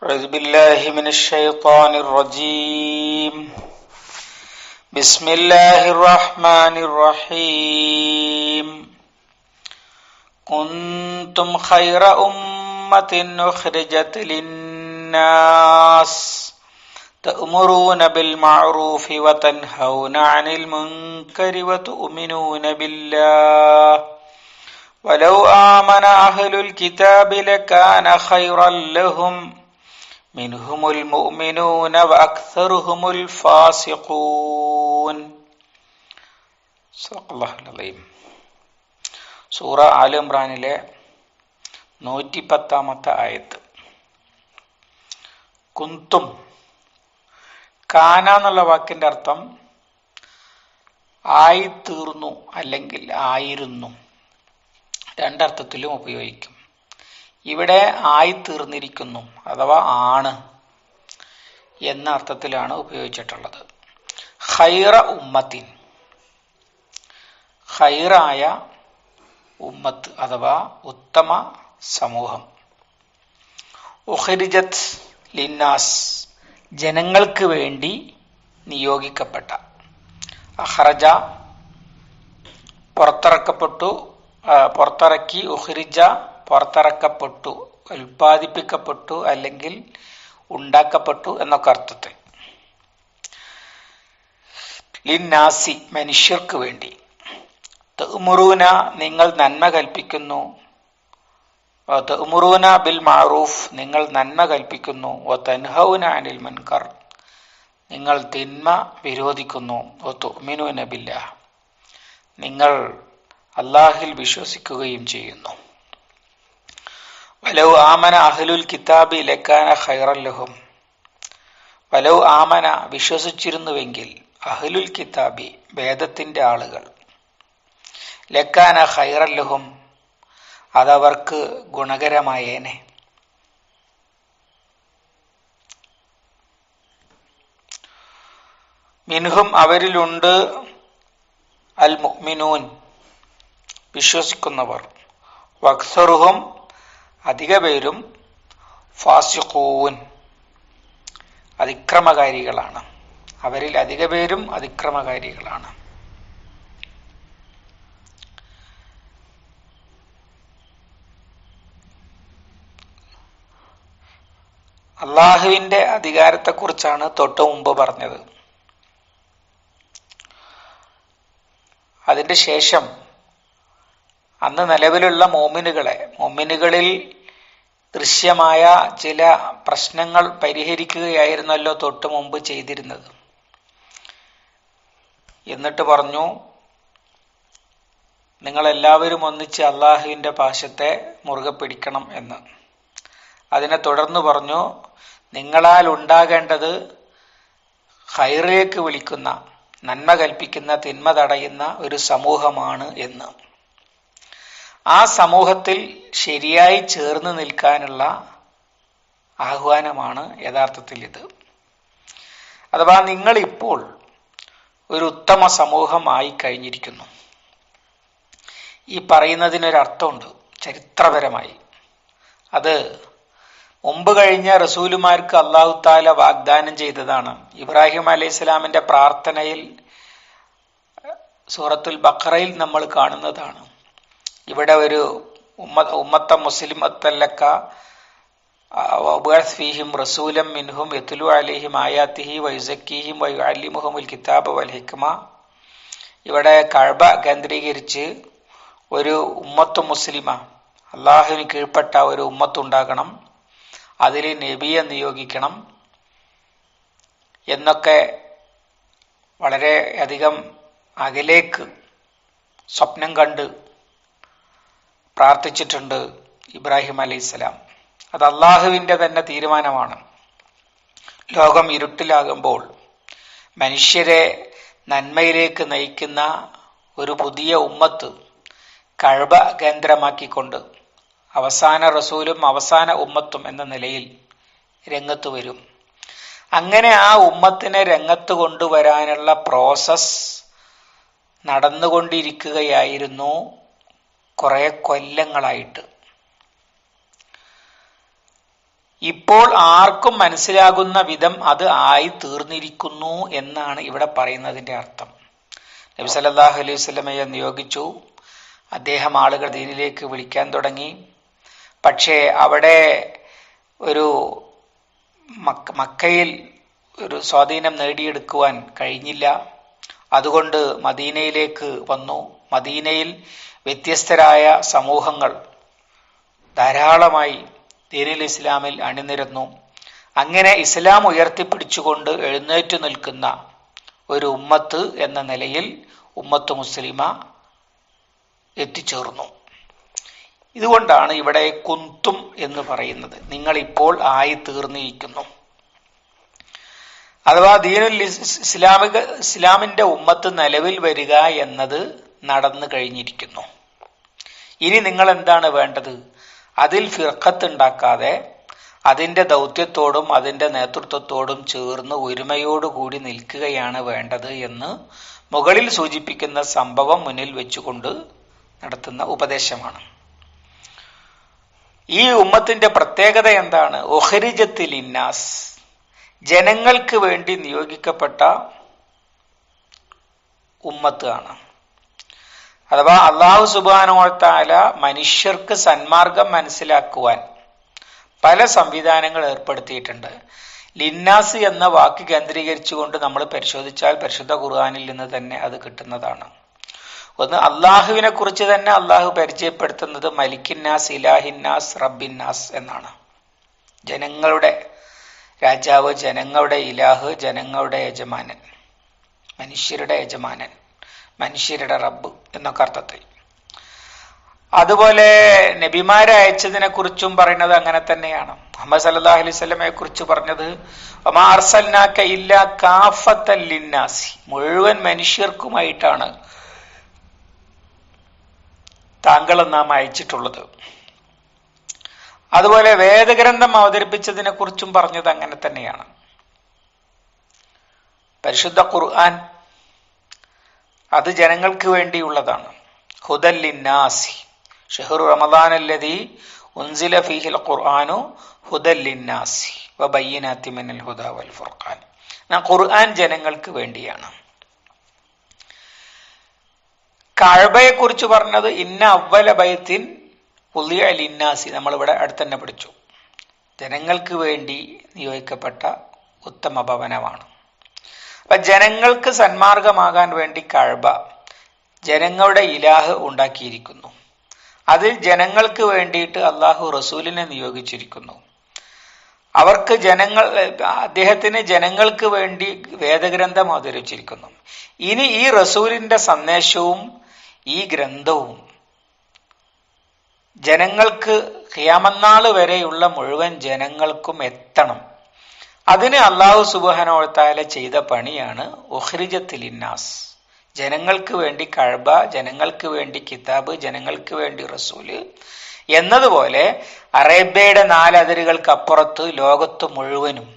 أعوذ بالله من الشيطان الرجيم. بسم الله الرحمن الرحيم. كنتم خير أمة أخرجت للناس تأمرون بالمعروف وتنهون عن المنكر وتؤمنون بالله ولو آمن أهل الكتاب لكان خيرا لهم منهم المؤمنون وأكثرهم الفاسقون. സല്ലല്ലാഹു അലൈഹി. സൂറ ആൽ ഇംറാനിലെ 110 ആയത്ത്. കുന്തും, കാന എന്നുള്ള വാക്കിന്റെ അർത്ഥം ആയിത്തീർന്നു അല്ലെങ്കിൽ ആയിരുന്നു. രണ്ടർത്ഥത്തിലും ഉപയോഗിക്കും. ഇവിടെ ആയിത്തീർന്നിരിക്കുന്നു അഥവാ ആണ് എന്ന അർത്ഥത്തിലാണ് ഉപയോഗിച്ചിട്ടുള്ളത്. ഖൈറ ഉമ്മത്തിൻ, ഖൈറായ ഉമ്മത്ത് അഥവാ ഉത്തമ സമൂഹം. ഉഖ്രിജത് ലിന്നാസ്, ജനങ്ങൾക്ക് വേണ്ടി നിയോഗിക്കപ്പെട്ട. അഖ്റജ പുറത്തിറക്കി, ഉഖ്രിജ പുറത്തിറക്കപ്പെട്ടു, ഉൽപ്പാദിപ്പിക്കപ്പെട്ടു അല്ലെങ്കിൽ ഉണ്ടാക്കപ്പെട്ടു എന്നൊക്കെ അർത്ഥത്തിൽ. ലിന്നാസി, മനുഷ്യർക്ക് വേണ്ടി. തഅ്മുറൂന, നിങ്ങൾ നന്മ കൽപ്പിക്കുന്നു. തഅ്മുറൂന ബിൽ മഅറൂഫ്, നിങ്ങൾ നന്മ കൽപ്പിക്കുന്നു. വതൻഹൗന അനിൽ മുൻകർ, നിങ്ങൾ തിന്മ വിരോധിക്കുന്നു. വതുഅ്മിനൂന ബില്ലാഹ്, നിങ്ങൾ അല്ലാഹുവിൽ വിശ്വസിക്കുകയും ചെയ്യുന്നു. വലൗ ആമന അഹ്ലുൽ കിതാബി ലകാന ഖൈറൻ ലഹും, വലൗ ആമന, വിശ്വസിച്ചിരുന്നുവെങ്കിൽ, അഹ്ലുൽ കിതാബി, വേദത്തിന്റെ ആളുകൾ, ലകാന ഖൈറൻ ലഹും, അതവർക്ക് ഗുണകരമായേനെ. മിൻഹും, അവരിലുണ്ട്, അൽ മുഅ്മിനൂൻ, വിശ്വസിക്കുന്നവർ. വക്സറുഹും, അധിക പേരും, ഫാസിഖൂൻ, അതിക്രമകാരികളാണ്. അവരിൽ അധിക പേരും അതിക്രമകാരികളാണ്. അള്ളാഹുവിന്റെ അധികാരത്തെക്കുറിച്ചാണ് തൊട്ടു മുമ്പ് പറഞ്ഞത്. അതിന്റെ ശേഷം അന്ന് നിലവിലുള്ള മോമിനുകളിൽ ദൃശ്യമായ ചില പ്രശ്നങ്ങൾ പരിഹരിക്കുകയായിരുന്നല്ലോ തൊട്ടു മുമ്പ് ചെയ്തിരുന്നത്. എന്നിട്ട് പറഞ്ഞു, നിങ്ങളെല്ലാവരും ഒന്നിച്ച് അള്ളാഹുവിന്റെ പാശത്തെ മുറുകെ പിടിക്കണം എന്ന്. അതിനെ തുടർന്ന് പറഞ്ഞു, നിങ്ങളാൽ ഉണ്ടാകേണ്ടത് ഖൈറിലേക്ക് വിളിക്കുന്ന, നന്മ കൽപ്പിക്കുന്ന, തിന്മ തടയുന്ന ഒരു സമൂഹമാണ് എന്ന്. ആ സമൂഹത്തിൽ ശരിയായി ചേർന്ന് നിൽക്കാനുള്ള ആഹ്വാനമാണ് യഥാർത്ഥത്തിൽ ഇത്. അഥവാ നിങ്ങളിപ്പോൾ ഒരു ഉത്തമ സമൂഹമായി കഴിഞ്ഞിരിക്കുന്നു. ഈ പറയുന്നതിനൊരർത്ഥമുണ്ട് ചരിത്രപരമായി. അത് മുമ്പ് കഴിഞ്ഞ റസൂലുമാർക്ക് അല്ലാഹു തആല വാഗ്ദാനം ചെയ്തതാണ്. ഇബ്രാഹിം അലൈഹിസ്സലാമിന്റെ പ്രാർത്ഥനയിൽ സൂറത്തുൽ ബഖറയിൽ നമ്മൾ കാണുന്നതാണ്. ഇവിടെ ഒരു ഉമ്മത്ത മുസ്ലിമത്തല്ലക്ക വബഅസ് ഫീഹിം റസൂലൻ മിൻഹും യത്ലു അലൈഹിം ആയാതിഹി വയുസക്കീഹിം വയുഅല്ലിമുഹുൽ കിതാബ വൽ ഹിക്മ. ഇവിടെ കഅബ കേന്ദ്രീകരിച്ച് ഒരു ഉമ്മത്ത് മുസ്ലിമ, അള്ളാഹുവിന് കീഴ്പ്പെട്ട ഒരു ഉമ്മത്തുണ്ടാകണം, അതിൽ നബിയെ നിയോഗിക്കണം എന്നൊക്കെ വളരെ അധികം അകലേക്ക് സ്വപ്നം കണ്ട് പ്രാർത്ഥിച്ചിട്ടുണ്ട് ഇബ്രാഹിം അലൈഹിസ്സലാം. അത് അള്ളാഹുവിന്റെ തന്നെ തീരുമാനമാണ്. ലോകം ഇരുട്ടിലാകുമ്പോൾ മനുഷ്യരെ നന്മയിലേക്ക് നയിക്കുന്ന ഒരു പുതിയ ഉമ്മത്ത് കഅബ കേന്ദ്രമാക്കിക്കൊണ്ട് അവസാന റസൂലും അവസാന ഉമ്മത്തും എന്ന നിലയിൽ രംഗത്ത് വരും. അങ്ങനെ ആ ഉമ്മത്തിനെ രംഗത്ത് കൊണ്ടുവരാനുള്ള പ്രോസസ് നടന്നുകൊണ്ടിരിക്കുകയായിരുന്നു കുറെ കൊല്ലങ്ങളായിട്ട്. ഇപ്പോൾ ആർക്കും മനസ്സിലാകുന്ന വിധം അത് ആയി തീർന്നിരിക്കുന്നു എന്നാണ് ഇവിടെ പറയുന്നതിന്റെ അർത്ഥം. നബി സല്ലല്ലാഹു അലൈഹി വസല്ലമയെ നിയോഗിച്ചു. അദ്ദേഹം ആളുകൾ ദീനിലേക്ക് വിളിക്കാൻ തുടങ്ങി. പക്ഷേ അവിടെ ഒരു മക്കയിൽ ഒരു സ്വാധീനം നേടിയെടുക്കുവാൻ കഴിഞ്ഞില്ല. അതുകൊണ്ട് മദീനയിലേക്ക് വന്നു. മദീനയിൽ വ്യത്യസ്തരായ സമൂഹങ്ങൾ ധാരാളമായി ദീനുൽ ഇസ്ലാമിൽ അണിനിരന്നു. അങ്ങനെ ഇസ്ലാം ഉയർത്തിപ്പിടിച്ചുകൊണ്ട് എഴുന്നേറ്റു നിൽക്കുന്ന ഒരു ഉമ്മത്ത് എന്ന നിലയിൽ ഉമ്മത്ത് മുസ്ലിമ എത്തിച്ചേർന്നു. ഇതുകൊണ്ടാണ് ഇവിടെ കുന്തും എന്ന് പറയുന്നത്. നിങ്ങൾ ഇപ്പോൾ ആയി തീർന്നിരിക്കുന്നു. അഥവാ ദീനുൽ ഇസ്ലാമിന്റെ ഉമ്മത്ത് നിലവിൽ വരിക എന്നത് നടന്നു കഴിഞ്ഞിരിക്കുന്നു. ഇനി നിങ്ങൾ എന്താണ് വേണ്ടത്? അതിൽ ഫിർഖത്ത് ഉണ്ടാക്കാതെ അതിന്റെ ദൗത്യത്തോടും അതിന്റെ നേതൃത്വത്തോടും ചേർന്ന് ഒരുമയോടുകൂടി നിൽക്കുകയാണ് വേണ്ടത് എന്ന് മുകളിൽ സൂചിപ്പിക്കുന്ന സംഭവം മുന്നിൽ വെച്ചുകൊണ്ട് നടത്തുന്ന ഉപദേശമാണ്. ഈ ഉമ്മത്തിന്റെ പ്രത്യേകത എന്താണ്? ഉഖ്രിജത്തിൽ ഇന്നാസ്, ജനങ്ങൾക്ക് വേണ്ടി നിയോഗിക്കപ്പെട്ട ഉമ്മത്ത് ആണ്. അഥവാ അല്ലാഹു സുബ്ഹാനഹു വ തആല മനുഷ്യർക്ക് സന്മാർഗം മനസ്സിലാക്കുവാൻ പല സംവിധാനങ്ങൾ ഏർപ്പെടുത്തിയിട്ടുണ്ട്. ലിന്നാസ് എന്ന വാക്ക് കേന്ദ്രീകരിച്ചുകൊണ്ട് നമ്മൾ പരിശോധിച്ചാൽ പരിശുദ്ധ ഖുർആനിൽ നിന്ന് തന്നെ അത് കിട്ടുന്നതാണ്. ഒന്ന്, അള്ളാഹുവിനെ കുറിച്ച് തന്നെ അള്ളാഹു പരിചയപ്പെടുത്തുന്നത് മലിക്കിന്നാസ്, ഇലാഹിന്നാസ്, റബ്ബിന്നാസ് എന്നാണ്. ജനങ്ങളുടെ രാജാവ്, ജനങ്ങളുടെ ഇലാഹ്, ജനങ്ങളുടെ യജമാനൻ, മനുഷ്യരുടെ യജമാനൻ, മനുഷ്യരുടെ റബ്ബ് എന്നൊക്കെ അർത്ഥത്തിൽ. അതുപോലെ നബിമാരെ അയച്ചതിനെ കുറിച്ചും പറയുന്നത് അങ്ങനെ തന്നെയാണ്. മുഹമ്മദ് സല്ലല്ലാഹു അലൈഹി വസല്ലമയെ കുറിച്ച് പറഞ്ഞത് വമാ അർസൽനാക ഇല്ലാ കാഫത്തൻ ലിന്നാസി, മുഴുവൻ മനുഷ്യർക്കുമായിട്ടാണ് താങ്കളെ നാം അയച്ചിട്ടുള്ളത്. അതുപോലെ വേദഗ്രന്ഥം അവതരിപ്പിച്ചതിനെ കുറിച്ചും പറഞ്ഞത് അങ്ങനെ തന്നെയാണ്. പരിശുദ്ധ ഖുർആൻ അത് ജനങ്ങൾക്ക് വേണ്ടിയുള്ളതാണ്. ഹുദൽ ലിന്നാസി ഷഹ്റു റമദാനല്ലദീ ഉൻസില ഫീഹിൽ ഖുർആനു ഹുദൽ ലിന്നാസി വബയ്യിനാത്തി മിനൽ ഹുദാ വൽ ഫുർഖാൻ. ഖുർആൻ ജനങ്ങൾക്ക് വേണ്ടിയാണ്. കഅബയെ കുറിച്ച് പറഞ്ഞത് ഇന്ന അവ്വല ബൈത്തിൻ ഉളിയ ലിന്നാസി, നമ്മളിവിടെ അടുത്ത് തന്നെ പഠിച്ചു. ജനങ്ങൾക്ക് വേണ്ടി നിയോഗിക്കപ്പെട്ട ഉത്തമ ഭവനമാണ്. അപ്പൊ ജനങ്ങൾക്ക് സന്മാർഗമാകാൻ വേണ്ടി കഅബ ജനങ്ങളുടെ ഇലാഹ് ഉണ്ടാക്കിയിരിക്കുന്നു. അതിൽ ജനങ്ങൾക്ക് വേണ്ടിയിട്ട് അള്ളാഹു റസൂലിനെ നിയോഗിച്ചിരിക്കുന്നു. അവർക്ക് അദ്ദേഹത്തിന് ജനങ്ങൾക്ക് വേണ്ടി വേദഗ്രന്ഥം അവതരിച്ചിരിക്കുന്നു. ഇനി ഈ റസൂലിന്റെ സന്ദേശവും ഈ ഗ്രന്ഥവും ജനങ്ങൾക്ക് ഖിയാമത്ത് വരെയുള്ള മുഴുവൻ ജനങ്ങൾക്കും എത്തണം. അതിന് അല്ലാഹു സുബ്ഹാനഹു വ തആല ചെയ്ത പണിയാണ് ഉഖ്രിജത്തിൽ ഇന്നാസ്. ജനങ്ങൾക്ക് വേണ്ടി കഅബ, ജനങ്ങൾക്ക് വേണ്ടി കിതാബ്, ജനങ്ങൾക്ക് വേണ്ടി റസൂല് എന്നതുപോലെ അറേബ്യയുടെ 4 അതിരുകൾക്കപ്പുറത്ത് ലോകത്ത് മുഴുവനും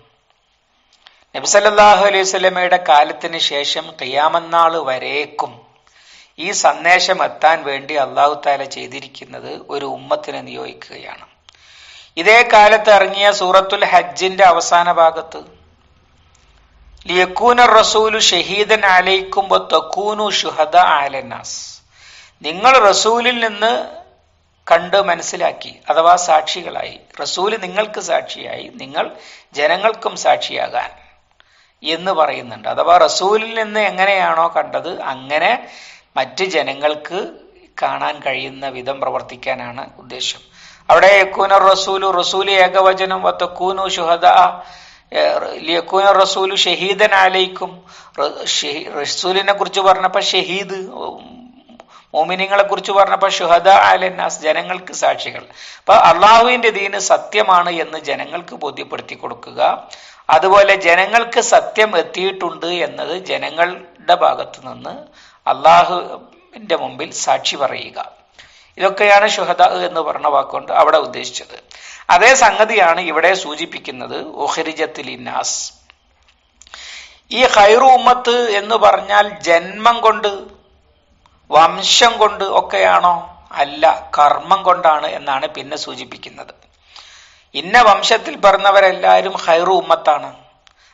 നബി സല്ലല്ലാഹു അലൈഹി വസല്ലമയുടെ കാലത്തിന് ശേഷം ഖിയാമത്ത് വരേക്കും ഈ സന്ദേശം എത്താൻ വേണ്ടി അല്ലാഹു തആല ചെയ്തിരിക്കുന്നത് ഒരു ഉമ്മത്തിനെ നിയോഗിക്കുകയാണ്. ഇതേ കാലത്ത് ഇറങ്ങിയ സൂറത്തുൽ ഹജ്ജിന്റെ അവസാന ഭാഗത്ത് ലിയകൂന റസൂലു ഷഹീദൻ അലൈക്കും വതകൂനു ശുഹദാ അലന്നാസ്, നിങ്ങൾ റസൂലിൽ നിന്ന് കണ്ട് മനസ്സിലാക്കി അഥവാ സാക്ഷികളായി, റസൂല് നിങ്ങൾക്ക് സാക്ഷിയായി, നിങ്ങൾ ജനങ്ങൾക്കും സാക്ഷിയാകാൻ എന്ന് പറയുന്നുണ്ട്. അഥവാ റസൂലിൽ നിന്ന് എങ്ങനെയാണോ കണ്ടത് അങ്ങനെ മറ്റ് ജനങ്ങൾക്ക് കാണാൻ കഴിയുന്ന വിധം പ്രവർത്തിക്കാനാണ് ഉദ്ദേശം. അവിടെ യകൂന റസൂലു, റസൂല് ഏകവചനം, വതകൂനു ശുഹദാ, ലിയകൂന റസൂലു ഷഹീദൻ അലൈക്കും, റസൂലിനെ കുറിച്ച് പറഞ്ഞപ്പോ ഷഹീദ്, മോമിനിങ്ങളെ കുറിച്ച് പറഞ്ഞപ്പോ ശുഹദാ അലന്നാസ്, ജനങ്ങൾക്ക് സാക്ഷികൾ. അപ്പൊ അള്ളാഹുവിന്റെ ദീന് സത്യമാണ് എന്ന് ജനങ്ങൾക്ക് ബോധ്യപ്പെടുത്തി കൊടുക്കുക. അതുപോലെ ജനങ്ങൾക്ക് സത്യം എത്തിയിട്ടുണ്ട് എന്നത് ജനങ്ങളുടെ ഭാഗത്ത് നിന്ന് അള്ളാഹുവിന്റെ മുമ്പിൽ സാക്ഷി പറയുക. ഇതൊക്കെയാണ് ശുഹദാ എന്ന് പറഞ്ഞ വാക്കുകൊണ്ട് അവിടെ ഉദ്ദേശിച്ചത്. അതേ സംഗതിയാണ് ഇവിടെ സൂചിപ്പിക്കുന്നത് ഉഖ്രിജത്തിൽ ഇന്നാസ്. ഈ ഖൈറു ഉമ്മത്ത് എന്ന് പറഞ്ഞാൽ ജന്മം കൊണ്ട്, വംശം കൊണ്ട് ഒക്കെയാണോ? അല്ല, കർമ്മം കൊണ്ടാണ് എന്നാണ് പിന്നെ സൂചിപ്പിക്കുന്നത്. ഇന്ന വംശത്തിൽ പിറന്നവരെല്ലാവരും ഖൈറു ഉമ്മത്താണ്.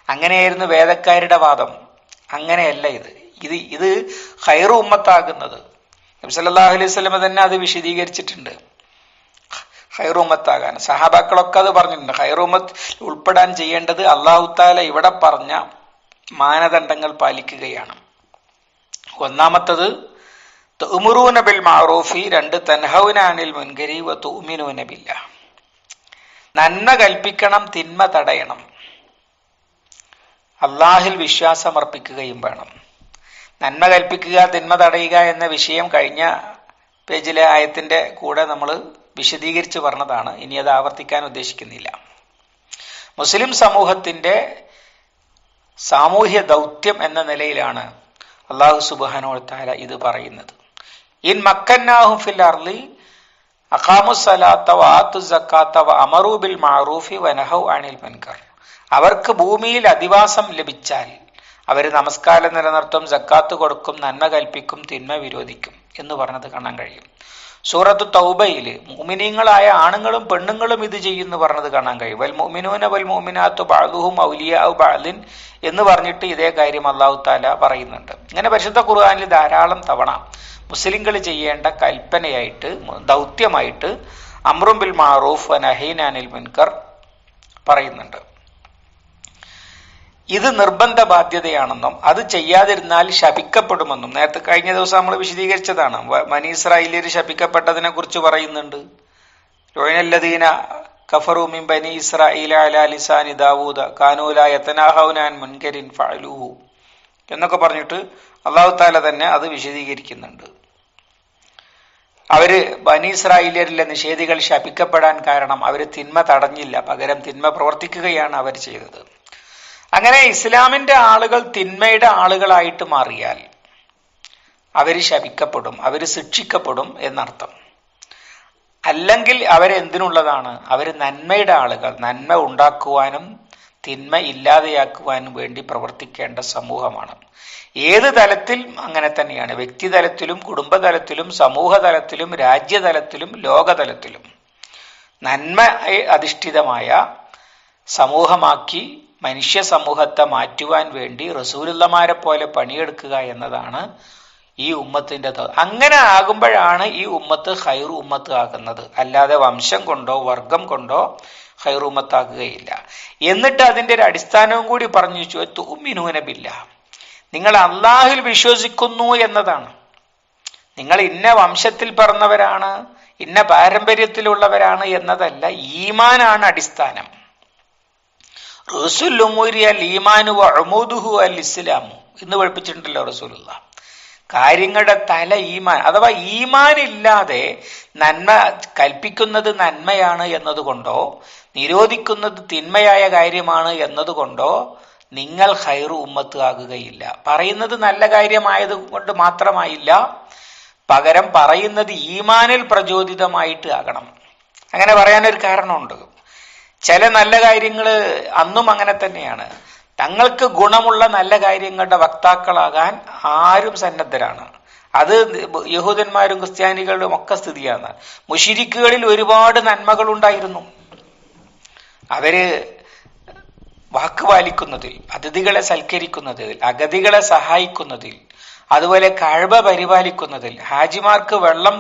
അങ്ങനെയായിരുന്നു വേദക്കാരുടെ വാദം. അങ്ങനെയല്ല ഇത് ഖൈറു ഉമ്മത്താകുന്നത്. നബി സല്ലല്ലാഹു അലൈഹി വസല്ലം തന്നെ അത് വിശദീകരിച്ചിട്ടുണ്ട്. ഖൈറു ഉമ്മത്താകാൻ സഹാബാക്കളൊക്കെ അത് പറഞ്ഞിട്ടുണ്ട്. ഖൈറു ഉമ്മത്ത് ഉൾപ്പെടാൻ ചെയ്യേണ്ടത് അല്ലാഹു തആല ഇവിടെ പറഞ്ഞ മാനദണ്ഡങ്ങൾ പാലിക്കുകയാണ്. ഒന്നാമത്തത് തുഅ്മിറൂന ബിൽ മഅറൂഫി, 2 തൻഹൗന അനിൽ മുൻകരി വ തുഅ്മിനൂന ബില്ലാഹ്. നന്മ കൽപ്പിക്കണം, തിന്മ തടയണം, അള്ളാഹിൽ വിശ്വാസമർപ്പിക്കുകയും വേണം. നന്മ കൽപ്പിക്കുക, തിന്മ തടയുക എന്ന വിഷയം കഴിഞ്ഞ പേജിലെ ആയത്തിന്റെ കൂടെ നമ്മൾ വിശദീകരിച്ച് പറഞ്ഞതാണ്. ഇനി അത് ആവർത്തിക്കാൻ ഉദ്ദേശിക്കുന്നില്ല. മുസ്ലിം സമൂഹത്തിന്റെ സാമൂഹ്യ ദൗത്യം എന്ന നിലയിലാണ് അല്ലാഹു സുബ്ഹാനഹു വ തആല ഇത് പറയുന്നത്. ഇൻ മക്കന്നാഹും ഫിൽ അർളി അഖാമുസ്സലാത്ത വആത്തുസ് സക്കാത്ത വഅമറൂ ബിൽ മഅറൂഫി വനഹൗ അനിൽ മുൻകർ. അവർക്ക് ഭൂമിയിൽ അധിവാസം ലഭിച്ചാൽ അവർ നമസ്കാരം നിലനിർത്തും, സക്കാത്ത് കൊടുക്കും, നന്മ കൽപ്പിക്കും, തിന്മ വിരോധിക്കും എന്ന് പറഞ്ഞത് കാണാൻ കഴിയും. സൂറത്ത് തൗബയിൽ മുഅ്മിനീങ്ങളായ ആണുങ്ങളും പെണ്ണുങ്ങളും ഇത് ചെയ്യുന്നു പറഞ്ഞത് കാണാൻ കഴിയും. വൽ മുഅ്മിനൂന വൽ മുഅ്മിനാത്തു ബഅ്ദുഹും ഔലിയാഉ ബഅ്ദിൻ എന്ന് പറഞ്ഞിട്ട് ഇതേ കാര്യം അല്ലാഹു തആല പറയുന്നുണ്ട്. ഇങ്ങനെ പരിശുദ്ധ ഖുർആനിൽ ധാരാളം തവണ മുസ്ലിങ്ങൾ ചെയ്യേണ്ട കൽപ്പനയായിട്ട്, ദൗത്യമായിട്ട് അംറും ബിൽ മഅറൂഫ് വനഹീൻ അനിൽ മുൻകർ പറയുന്നുണ്ട്. ഇത് നിർബന്ധ ബാധ്യതയാണെന്നും അത് ചെയ്യാതിരുന്നാൽ ശപിക്കപ്പെടുമെന്നും നേരത്തെ കഴിഞ്ഞ ദിവസം നമ്മൾ വിശദീകരിച്ചതാണ്. ബനി ഇസ്രായേലിയർ ശപിക്കപ്പെട്ടതിനെ കുറിച്ച് പറയുന്നുണ്ട്. ലുഇനല്ലദീന കഫറു മിൻ ബനി ഇസ്രായീല അലാ ലിസാനി ദാവൂദ കാനൂ ലാ യതനാഹൗന അൻ മുൻകരിൻ ഫഅലൂഹു എന്നൊക്കെ പറഞ്ഞിട്ട് അല്ലാഹു തആല തന്നെ അത് വിശദീകരിക്കുന്നുണ്ട്. അവര് ബനി ഇസ്രായേലിയരിലെ നിഷേധികൾ ശപിക്കപ്പെടാൻ കാരണം അവര് തിന്മ തടഞ്ഞില്ല, പകരം തിന്മ പ്രവർത്തിക്കുകയാണ് അവർ ചെയ്തത്. അങ്ങനെ ഇസ്ലാമിന്റെ ആളുകൾ തിന്മയുടെ ആളുകളായിട്ട് മാറിയാൽ അവര് ശപിക്കപ്പെടും, അവര് ശിക്ഷിക്കപ്പെടും എന്നർത്ഥം. അല്ലെങ്കിൽ അവരെന്തിനുള്ളതാണ്? അവര് നന്മയുടെ ആളുകൾ, നന്മ ഉണ്ടാക്കുവാനും തിന്മ ഇല്ലാതെയാക്കുവാനും വേണ്ടി പ്രവർത്തിക്കേണ്ട സമൂഹമാണ്. ഏത് തലത്തിൽ അങ്ങനെ തന്നെയാണ്. വ്യക്തിതലത്തിലും കുടുംബതലത്തിലും സമൂഹതലത്തിലും രാജ്യതലത്തിലും ലോകതലത്തിലും നന്മ അധിഷ്ഠിതമായ സമൂഹമാക്കി മനുഷ്യ സമൂഹത്തെ മാറ്റുവാൻ വേണ്ടി റസൂലുള്ളമാരെ പോലെ പണിയെടുക്കുക എന്നതാണ് ഈ ഉമ്മത്തിന്റെ. അങ്ങനെ ആകുമ്പോഴാണ് ഈ ഉമ്മത്ത് ഖൈറു ഉമ്മത്ത് ആകുന്നത്. അല്ലാതെ വംശം കൊണ്ടോ വർഗം കൊണ്ടോ ഖൈറു ഉമ്മത്താകുകയില്ല. എന്നിട്ട് അതിന്റെ ഒരു അടിസ്ഥാനവും കൂടി പറഞ്ഞു വെച്ചു, തുഅ്മിനൂന ബില്ലാഹ്, നിങ്ങൾ അല്ലാഹുവിൽ വിശ്വസിക്കുന്നു എന്നതാണ്. നിങ്ങൾ ഇന്ന വംശത്തിൽ പിറന്നവരാണ്, ഇന്ന പാരമ്പര്യത്തിലുള്ളവരാണ് എന്നതല്ല, ഈമാനാണ് അടിസ്ഥാനം. റസൂൽ ഉമൂരി അൽ ഈമാനു വഅമൂദുഹു അൽ ഇസ്ലാമു എന്ന് പഠിപ്പിച്ചിട്ടുണ്ടല്ലോ റസൂലുള്ള. കാര്യങ്ങളുടെ തല ഈമാൻ. അഥവാ ഈമാൻ ഇല്ലാതെ നന്മ കൽപ്പിക്കുന്നത് നന്മയാണ് എന്നതുകൊണ്ടോ നിരോധിക്കുന്നത് തിന്മയായ കാര്യമാണ് എന്നതുകൊണ്ടോ നിങ്ങൾ ഖൈറു ഉമ്മത്ത് ആകുകയില്ല. പറയുന്നത് നല്ല കാര്യമായത് കൊണ്ട് മാത്രമായില്ല, പകരം പറയുന്നത് ഈമാനിൽ പ്രചോദിതമായിട്ട് ആകണം. അങ്ങനെ പറയാനൊരു കാരണമുണ്ട്. ചില നല്ല കാര്യങ്ങൾ അന്നും അങ്ങനെ തന്നെയാണ്. തങ്ങൾക്ക് ഗുണമുള്ള നല്ല കാര്യങ്ങളുടെ വക്താക്കളാകാൻ ആരും സന്നദ്ധരാണ്. അത് യഹൂദന്മാരും ക്രിസ്ത്യാനികളും ഒക്കെ സ്ഥിതിയാണ്. മുശ്രിക്കുകളിൽ ഒരുപാട് നന്മകൾ ഉണ്ടായിരുന്നു. അവര് വാക്ക് പാലിക്കുന്നതിൽ, അതിഥികളെ സൽക്കരിക്കുന്നതിൽ, അഗതികളെ സഹായിക്കുന്നതിൽ, അതുപോലെ കഅബ പരിപാലിക്കുന്നതിൽ, ഹാജിമാർക്ക് വെള്ളം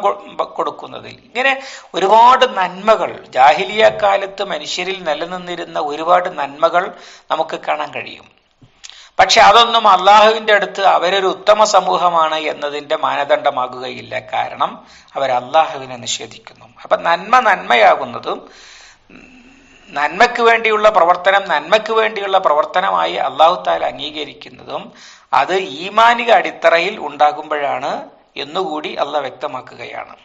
കൊടുക്കുന്നതിൽ, ഇങ്ങനെ ഒരുപാട് നന്മകൾ ജാഹിലിയ കാലത്ത് മനുഷ്യരിൽ നിലനിന്നിരുന്ന ഒരുപാട് നന്മകൾ നമുക്ക് കാണാൻ കഴിയും. പക്ഷെ അതൊന്നും അള്ളാഹുവിന്റെ അടുത്ത് അവരൊരു ഉത്തമ സമൂഹമാണ് എന്നതിന്റെ മാനദണ്ഡമാകുകയില്ല. കാരണം അവർ അള്ളാഹുവിനെ നിഷേധിക്കുന്നു. അപ്പൊ നന്മയാകുന്നതും നന്മയ്ക്ക് വേണ്ടിയുള്ള പ്രവർത്തനം നന്മയ്ക്ക് വേണ്ടിയുള്ള പ്രവർത്തനമായി അല്ലാഹു തആല അംഗീകരിക്കുന്നതും അത് ഈമാനിക അടിത്തറയിൽ ഉണ്ടാകുമ്പോഴാണ് എന്നുകൂടി അല്ലാഹു വ്യക്തമാക്കുകയാണ്.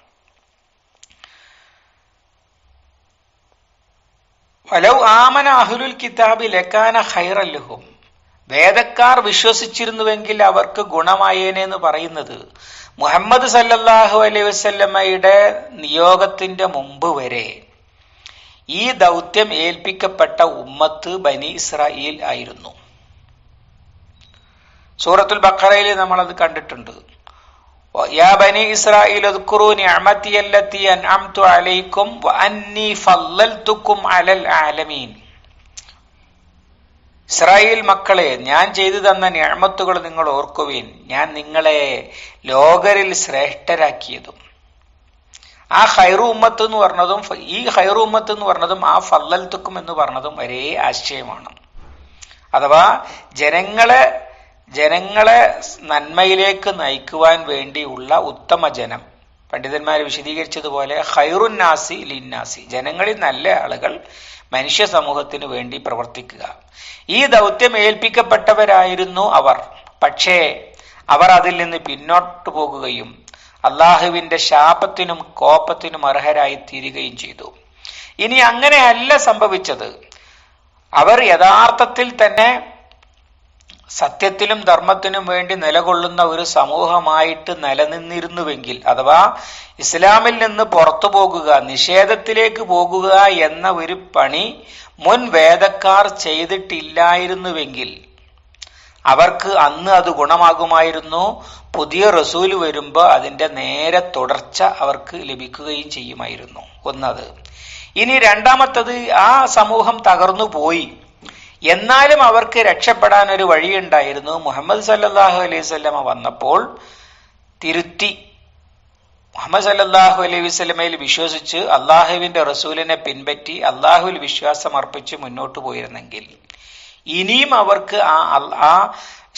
വലൗ ആമന അഹ്ലുൽ കിതാബി ലകാന ഖൈറൻ ലഹും, വേദക്കാർ വിശ്വസിച്ചിരുന്നുവെങ്കിൽ അവർക്ക് ഗുണമായേനെ എന്ന് പറയുന്നത് മുഹമ്മദ് സല്ലല്ലാഹു അലൈഹി വസല്ലമയുടെ നിയോഗത്തിന്റെ മുമ്പ് വരെ ഈ ദൗത്യം ഏൽപ്പിക്കപ്പെട്ട ഉമ്മത്ത് ബനി ഇസ്രായേൽ ആയിരുന്നു. സൂറത്തുൽ ബഖറയിൽ നമ്മളത് കണ്ടിട്ടുണ്ട്. യാ ബനി ഇസ്രായീൽ ഉദ്കുറൂ നിഅമതി അല്ലതി അൻഅംതു അലൈക്കും വഅന്നി ഫളൽതുക്കും അലൽ ആലമീൻ. ഇസ്രായേൽ മക്കളെ, ഞാൻ ചെയ്തു തന്ന നിഅമത്തുകൾ നിങ്ങൾ ഓർക്കുവിൻ, ഞാൻ നിങ്ങളെ ലോകരിൽ ശ്രേഷ്ഠരാക്കിയതും. ആ ഖൈറു ഉമ്മത്ത് എന്ന് പറഞ്ഞതും ഈ ഖൈറു ഉമ്മത്ത് എന്ന് പറഞ്ഞതും ആ ഫളൽതുക്കും എന്ന് പറഞ്ഞതും ഒരേ ആശയമാണ്. അഥവാ ജനങ്ങളെ നന്മയിലേക്ക് നയിക്കുവാൻ വേണ്ടിയുള്ള ഉത്തമ ജനം. പണ്ഡിതന്മാർ വിശദീകരിച്ചതുപോലെ ഖൈറുന്നാസി ലിന്നാസി, ജനങ്ങളിൽ നല്ല ആളുകൾ മനുഷ്യ സമൂഹത്തിന് വേണ്ടി പ്രവർത്തിക്കുക. ഈ ദൗത്യം ഏൽപ്പിക്കപ്പെട്ടവരായിരുന്നു അവർ. പക്ഷേ അവർ അതിൽ നിന്ന് പിന്നോട്ടു പോകുകയും അള്ളാഹുവിന്റെ ശാപത്തിനും കോപത്തിനും അർഹരായി തീരുകയും ചെയ്തു. ഇനി അങ്ങനെയല്ല സംഭവിച്ചത്. അവർ യഥാർത്ഥത്തിൽ തന്നെ സത്യത്തിലും ധർമ്മത്തിനും വേണ്ടി നിലകൊള്ളുന്ന ഒരു സമൂഹമായിട്ട് നിലനിന്നിരുന്നുവെങ്കിൽ, അഥവാ ഇസ്ലാമിൽ നിന്ന് പുറത്തു പോകുക, നിഷേധത്തിലേക്ക് പോകുക എന്ന ഒരു പണി മുൻ വേദക്കാർ ചെയ്തിട്ടില്ലായിരുന്നുവെങ്കിൽ അവർക്ക് അന്ന് അത് ഗുണമാകുമായിരുന്നു. പുതിയ റസൂൽ വരുമ്പോൾ അതിന്റെ നേരെ തുടർച്ച അവർക്ക് ലഭിക്കുകയും ചെയ്യുമായിരുന്നു. ഒന്നത്. ഇനി രണ്ടാമത്തത്, ആ സമൂഹം തകർന്നു പോയി, എന്നാലും അവർക്ക് രക്ഷപ്പെടാൻ ഒരു വഴിയുണ്ടായിരുന്നു. മുഹമ്മദ് സല്ലല്ലാഹു അലൈഹി വസല്ലമ വന്നപ്പോൾ തിരുത്തി മുഹമ്മദ് സല്ലല്ലാഹു അലൈഹി വസല്ലമയിൽ വിശ്വസിച്ച് അള്ളാഹുവിന്റെ റസൂലിനെ പിൻപറ്റി അള്ളാഹുവിൽ വിശ്വാസം അർപ്പിച്ച് മുന്നോട്ട് പോയിരുന്നെങ്കിൽ ഇനിയും അവർക്ക് ആ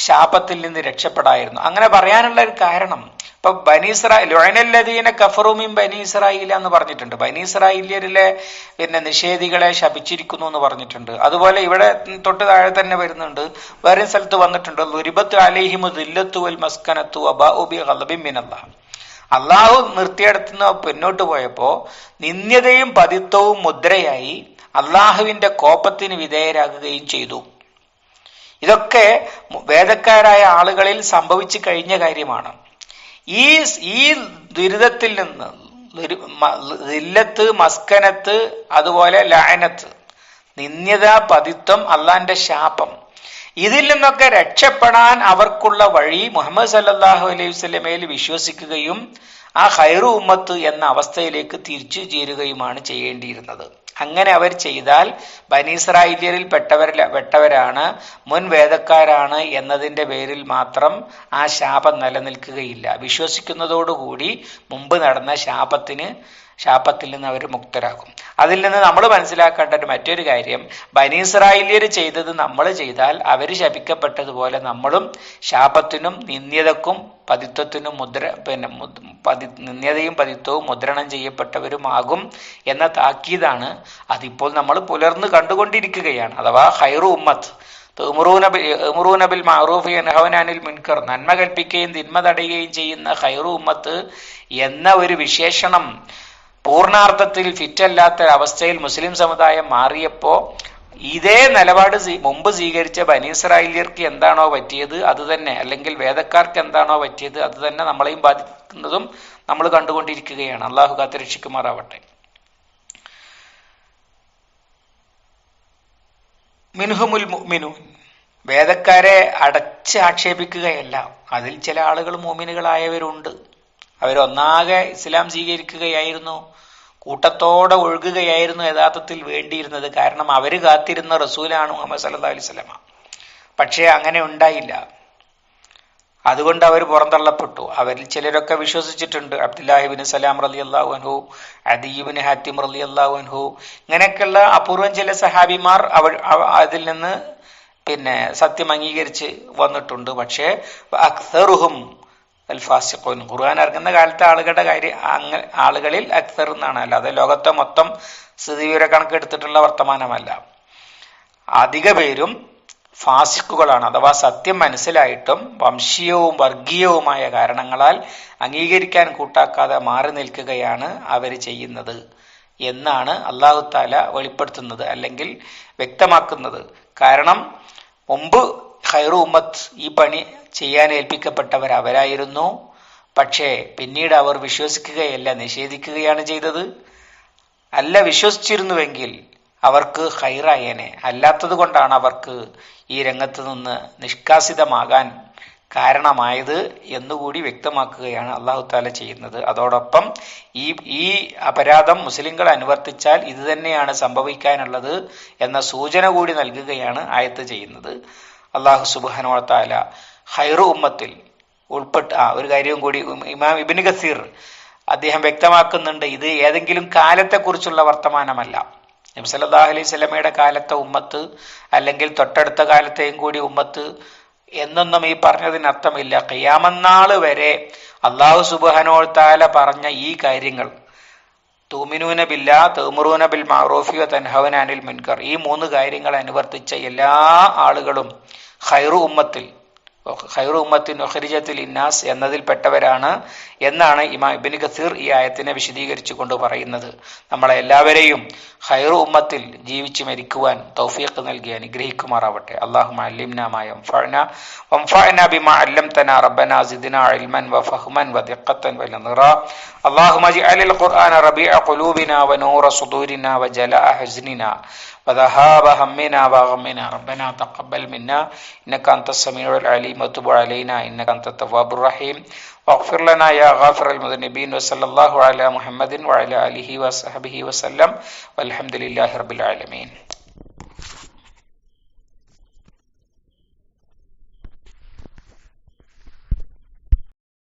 ശാപത്തിൽ നിന്ന് രക്ഷപ്പെടായിരുന്നു. അങ്ങനെ പറയാനുള്ള ഒരു കാരണം, ഇപ്പൊ ബനി ഇസ്രായേൽ ലുഅനല്ലദീന കഫറൂ മിൻ ബനി ഇസ്രായീല എന്ന് പറഞ്ഞിട്ടുണ്ട്. ബനി ഇസ്രായേലിയരിലെ നിഷേധികളെ ശപിച്ചിരിക്കുന്നു എന്ന് പറഞ്ഞിട്ടുണ്ട്. അതുപോലെ ഇവിടെ തൊട്ട് താഴെ തന്നെ വരുന്നുണ്ട്, വേറെ സ്ഥലത്ത് വന്നിട്ടുണ്ട്, ളുരിബത്ത് അലൈഹിമു ദില്ലത്തു വൽ മസ്കനത്തു വബാഉ ബിഗളബിൻ മിനല്ലാഹ്. അള്ളാഹു നിർത്തിയെടുത്തുനിന്ന് പിന്നോട്ട് പോയപ്പോ നിന്ദ്യതയും പതിത്വവും മുദ്രയായി അള്ളാഹുവിന്റെ കോപത്തിന് വിധേയരാകുകയും ചെയ്തു. ഇതൊക്കെ വേദക്കാരായ ആളുകളിൽ സംഭവിച്ചു കഴിഞ്ഞ കാര്യമാണ്. ഈ ദുരിതത്തിൽ നിന്ന് ദില്ലത്ത്, മസ്കനത്ത്, അതുപോലെ ലഅനത്ത്, നിന്ദ്യത, പതിത്വം, അള്ളാന്റെ ശാപം, ഇതിൽ നിന്നൊക്കെ രക്ഷപ്പെടാൻ അവർക്കുള്ള വഴി മുഹമ്മദ് സല്ലല്ലാഹു അലൈഹി വസല്ലമയിൽ വിശ്വസിക്കുകയും ആ ഖൈറു ഉമ്മത്ത് എന്ന അവസ്ഥയിലേക്ക് തിരിച്ചു ചേരുകയുമാണ് ചെയ്യേണ്ടിയിരുന്നത്. അങ്ങനെ അവർ ചെയ്താൽ ബനി ഇസ്രായേലിയരിൽ പെട്ടവരാണ്, മുൻ വേദക്കാരാണ് എന്നതിന്റെ പേരിൽ മാത്രം ആ ശാപം നിലനിൽക്കുകയില്ല. വിശ്വസിക്കുന്നതോടുകൂടി മുമ്പ് നടന്ന ശാപത്തിൽ നിന്ന് അവർ മുക്തരാകും. അതിൽ നിന്ന് നമ്മൾ മനസ്സിലാക്കേണ്ട മറ്റൊരു കാര്യം, ബനി ഇസ്രായേലിയർ ചെയ്തത് നമ്മൾ ചെയ്താൽ അവർ ശപിക്കപ്പെട്ടതുപോലെ നമ്മളും ശാപത്തിനും നിന്ദ്യതക്കും പതിത്വത്തിനും നിന്ദ്യതയും പതിത്വവും മുദ്രണം ചെയ്യപ്പെട്ടവരുമാകും എന്ന താക്കീതാണ് അതിപ്പോൾ നമ്മൾ പുലർന്നു കണ്ടുകൊണ്ടിരിക്കുകയാണ്. അഥവാ ഖൈറു ഉമ്മത്ത്, തഅ്മുറൂന ബിൽ മഅറൂഫ് വയൻഹൗന അനിൽ മുൻകർ, നന്മ കൽപ്പിക്കുകയും തിന്മ തടയുകയും ചെയ്യുന്ന ഖൈറു ഉമ്മത്ത് എന്ന ഒരു വിശേഷണം പൂർണാർത്ഥത്തിൽ ഫിറ്റല്ലാത്ത അവസ്ഥയിൽ മുസ്ലിം സമുദായം മാറിയപ്പോ ഇതേ നിലപാട് മുമ്പ് സ്വീകരിച്ച ബനി ഇസ്രായേലിയർക്ക് എന്താണോ പറ്റിയത് അത് തന്നെ, അല്ലെങ്കിൽ വേദക്കാർക്ക് എന്താണോ പറ്റിയത് അത് തന്നെ നമ്മളെയും ബാധിക്കുന്നതും നമ്മൾ കണ്ടുകൊണ്ടിരിക്കുകയാണ്. അള്ളാഹു കാത്തുരക്ഷിക്കുമാറാവട്ടെ. മിൻഹുമുൽ മുഅ്മിനൂൻ, വേദക്കാരെ അടച്ച് ആക്ഷേപിക്കുകയല്ല. അതിൽ ചില ആളുകൾ മുഅ്മിനുകളായവരുണ്ട്. അവരൊന്നാകെ ഇസ്ലാം സ്വീകരിക്കുകയായിരുന്നു, കൂട്ടത്തോടെ ഒഴുകുകയായിരുന്നു യഥാർത്ഥത്തിൽ വേണ്ടിയിരുന്നത്. കാരണം അവര് കാത്തിരുന്ന റസൂലാണ് മുഹമ്മദ് സല്ലല്ലാഹു അലൈഹി വസല്ലമ. പക്ഷേ അങ്ങനെ ഉണ്ടായില്ല. അതുകൊണ്ട് അവർ പുറന്തള്ളപ്പെട്ടു. അവരിൽ ചിലരൊക്കെ വിശ്വസിച്ചിട്ടുണ്ട്. അബ്ദുല്ലാഹിബ്നു സലാം റളിയല്ലാഹു അൻഹു, അദീ ഇബ്നു ഹാത്തിം റളിയല്ലാഹു അൻഹു, ഇങ്ങനെയൊക്കെയുള്ള അപൂർവം ചില സഹാബിമാർ അതിൽ നിന്ന് സത്യം അംഗീകരിച്ച് വന്നിട്ടുണ്ട്. പക്ഷേ അക്സറുഹും അൽ ഫാസിഖൂൻ, ഖുർആൻ ഇറങ്ങുന്ന കാലത്തെ ആളുകളിൽ അക്സർ എന്നാണ്, അല്ലാതെ ലോകത്തെ മൊത്തം സ്ഥിതിവിവര കണക്കെടുത്തിട്ടുള്ള വർത്തമാനമല്ല. അധിക പേരും ഫാസിഖുകളാണ്. അഥവാ സത്യം മനസ്സിലായിട്ടും വംശീയവും വർഗീയവുമായ കാരണങ്ങളാൽ അംഗീകരിക്കാൻ കൂട്ടാക്കാതെ മാറി നിൽക്കുകയാണ് അവർ ചെയ്യുന്നത് എന്നാണ് അല്ലാഹു തആല വെളിപ്പെടുത്തുന്നത്, അല്ലെങ്കിൽ വ്യക്തമാക്കുന്നത്. കാരണം മുമ്പ് ഖൈറു ഉമ്മത്ത് ഈ പണി ചെയ്യാൻ ഏൽപ്പിക്കപ്പെട്ടവർ അവരായിരുന്നു. പക്ഷേ പിന്നീട് അവർ വിശ്വസിക്കുകയല്ല, നിഷേധിക്കുകയാണ് ചെയ്തത്. അല്ല വിശ്വസിച്ചിരുന്നുവെങ്കിൽ അവർക്ക് ഖൈറായേനെ. അല്ലാത്തത് കൊണ്ടാണ് അവർക്ക് ഈ രംഗത്ത് നിന്ന് നിഷ്കാസിതമാകാൻ കാരണമായത് എന്നുകൂടി വ്യക്തമാക്കുകയാണ് അള്ളാഹു താല ചെയ്യുന്നത്. അതോടൊപ്പം ഈ അപരാധം മുസ്ലിങ്ങൾ അനുവർത്തിച്ചാൽ ഇത് തന്നെയാണ് സംഭവിക്കാനുള്ളത് എന്ന സൂചന കൂടി നൽകുകയാണ് ആയത്ത് ചെയ്യുന്നത്. അള്ളാഹു സുബ്ഹാനഹു വ തആല ഖൈറു ഉമ്മത്തിൽ ഉൾപ്പെട്ട ഒരു കാര്യവും കൂടി ഇമാം ഇബ്നു കസീർ അദ്ദേഹം വ്യക്തമാക്കുന്നുണ്ട്. ഇത് ഏതെങ്കിലും കാലത്തെക്കുറിച്ചുള്ള വർത്തമാനമല്ല. നബി സല്ലല്ലാഹു അലൈഹി വസല്ലമയുടെ കാലത്തെ ഉമ്മത്ത് അല്ലെങ്കിൽ തൊട്ടടുത്ത കാലത്തെയും കൂടി ഉമ്മത്ത് എന്നൊന്നും ഈ പറഞ്ഞതിന് അർത്ഥമില്ല. ഖിയാമത്ത് വരെ അല്ലാഹു സുബ്ഹാനഹു വ തആല പറഞ്ഞ ഈ കാര്യങ്ങൾ തൂമിനൂന ബില്ലാഹ്, തഅ്മുറൂന ബിൽ മഅറൂഫി വ തൻഹൗന അനിൽ മുൻകർ, ഈ 3 കാര്യങ്ങൾ അനുവർത്തിച്ച എല്ലാ ആളുകളും ഖൈറു ഉമ്മത്തിൻ ഉഖ്രിജത്തിൽ ഇന്നാസ് എന്നതിൽപ്പെട്ടവരാണ് എന്നാണ് ഇമാം ഇബ്നു കസീർ ഈ ആയത്തിനെ വിശദീകരിച്ചു കൊണ്ട് പറയുന്നത്. നമ്മളെ എല്ലാവരെയും ഖൈറു ഉമ്മത്തിൽ ജീവിച്ചു മരിക്കുവാൻ തൗഫീഖ് നൽകി അനുഗ്രഹിക്കുമാറാവട്ടെ. അല്ലാഹുമ്മ അല്ലിംനാ മാ യൻഫഉനാ വൻഫഅനാ ബിമാ അല്ലംതനാ റബ്ബനാ സിദ്നാ ഇൽമൻ വഫഹ്മൻ വദിഖ്ഖതൻ വനദറാ. അല്ലാഹുമ്മ അജ്അലിൽ ഖുർആന റബീഅ ഖുലൂബിനാ വനൂറ സുദൂരിനാ വജലാഅ ഹസ്നിനാ وذهاب همنا وغمنا ربنا تقبل منا إنك أنت السميع العليم وتب علينا إنك أنت التواب الرحيم واغفر لنا يا غافر المذنبين وصلى الله على محمد وعلى آله وصحبه وسلم والحمد لله رب العالمين.